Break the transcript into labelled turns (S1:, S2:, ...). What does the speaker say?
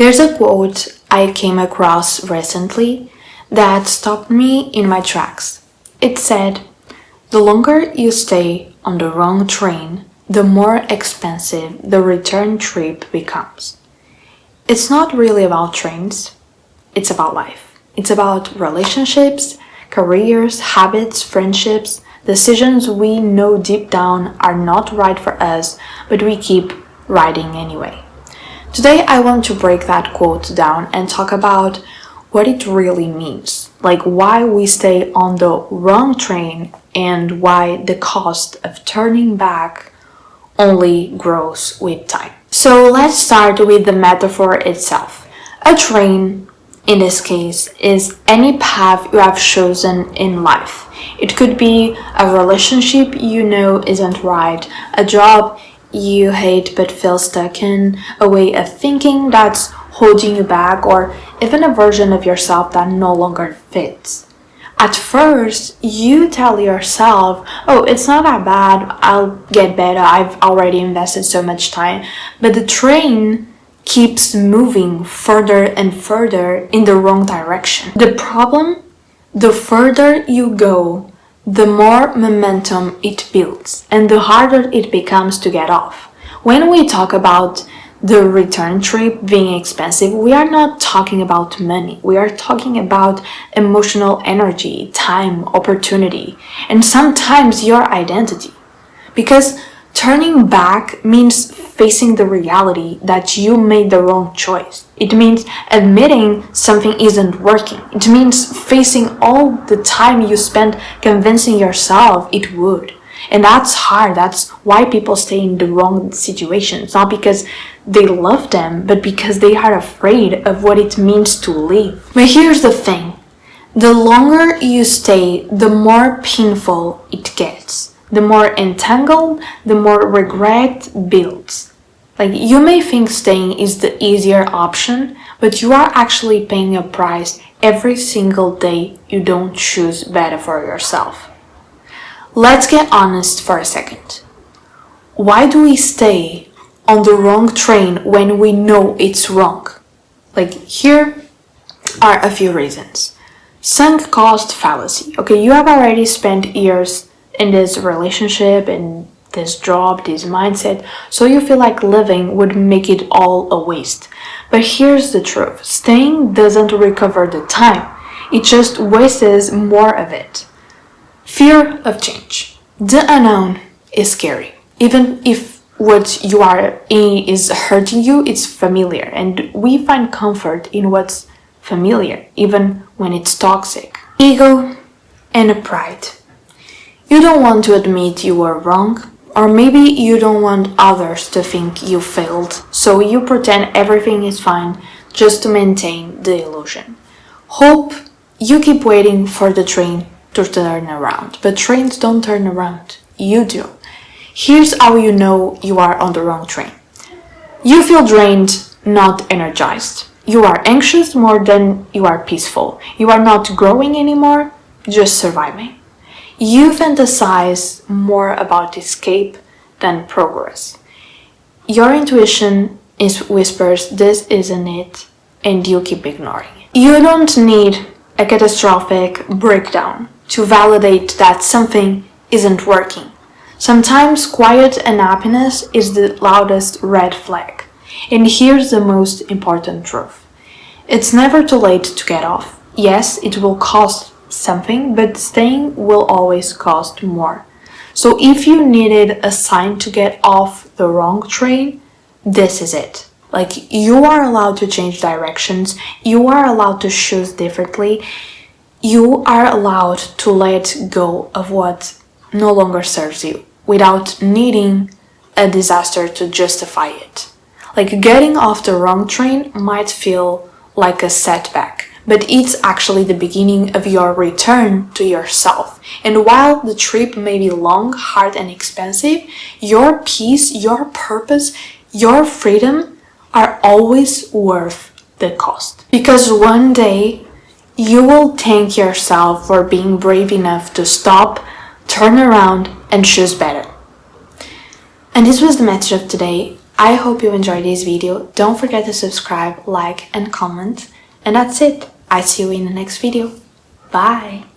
S1: There's a quote I came across recently that stopped me in my tracks. It said, "The longer you stay on the wrong train, the more expensive the return trip becomes." It's not really about trains, it's about life. It's about relationships, careers, habits, friendships, decisions we know deep down are not right for us, but we keep riding anyway. Today I want to break that quote down and talk about what it really means, like why we stay on the wrong train and why the cost of turning back only grows with time. So let's start with the metaphor itself. A train, in this case, is any path you have chosen in life. It could be a relationship you know isn't right, a job you hate but feel stuck in, a way of thinking that's holding you back, or even a version of yourself that no longer fits. At first, you tell yourself, "Oh, it's not that bad, I'll get better, I've already invested so much time." But the train keeps moving further and further in the wrong direction. The problem? The further you go, the more momentum it builds and the harder it becomes to get off. When we talk about the return trip being expensive, we are not talking about money. We are talking about emotional energy, time, opportunity, and sometimes your identity. Because turning back means facing the reality that you made the wrong choice. It means admitting something isn't working. It means facing all the time you spent convincing yourself it would. And that's hard. That's why people stay in the wrong situations. Not because they love them, but because they are afraid of what it means to leave. But here's the thing. The longer you stay, the more painful it gets. The more entangled, the more regret builds. Like, you may think staying is the easier option, but you are actually paying a price every single day you don't choose better for yourself. Let's get honest for a second. Why do we stay on the wrong train when we know it's wrong? Like, here are a few reasons. Sunk cost fallacy. Okay, you have already spent years in this relationship, in this job, this mindset, so you feel like living would make it all a waste. But here's the truth. Staying doesn't recover the time. It just wastes more of it. Fear of change. The unknown is scary. Even if what you are in is hurting you, it's familiar. And we find comfort in what's familiar, even when it's toxic. Ego and pride. You don't want to admit you were wrong, or maybe you don't want others to think you failed, so you pretend everything is fine just to maintain the illusion. Hope. You keep waiting for the train to turn around, but trains don't turn around. You do. Here's how you know you are on the wrong train. You feel drained, not energized. You are anxious more than you are peaceful. You are not growing anymore, just surviving. You fantasize more about escape than progress. Your intuition whispers this isn't it, and you keep ignoring it. You don't need a catastrophic breakdown to validate that something isn't working. Sometimes quiet unhappiness is the loudest red flag. And here's the most important truth. It's never too late to get off. Yes, it will cost something, but staying will always cost more. So if you needed a sign to get off the wrong train, this is it. Like, you are allowed to change directions, you are allowed to choose differently, you are allowed to let go of what no longer serves you without needing a disaster to justify it. Like, getting off the wrong train might feel like a setback, but it's actually the beginning of your return to yourself. And while the trip may be long, hard, and expensive, your peace, your purpose, your freedom are always worth the cost. Because one day, you will thank yourself for being brave enough to stop, turn around, and choose better. And this was the message of today. I hope you enjoyed this video. Don't forget to subscribe, like and comment. And that's it. I see you in the next video. Bye!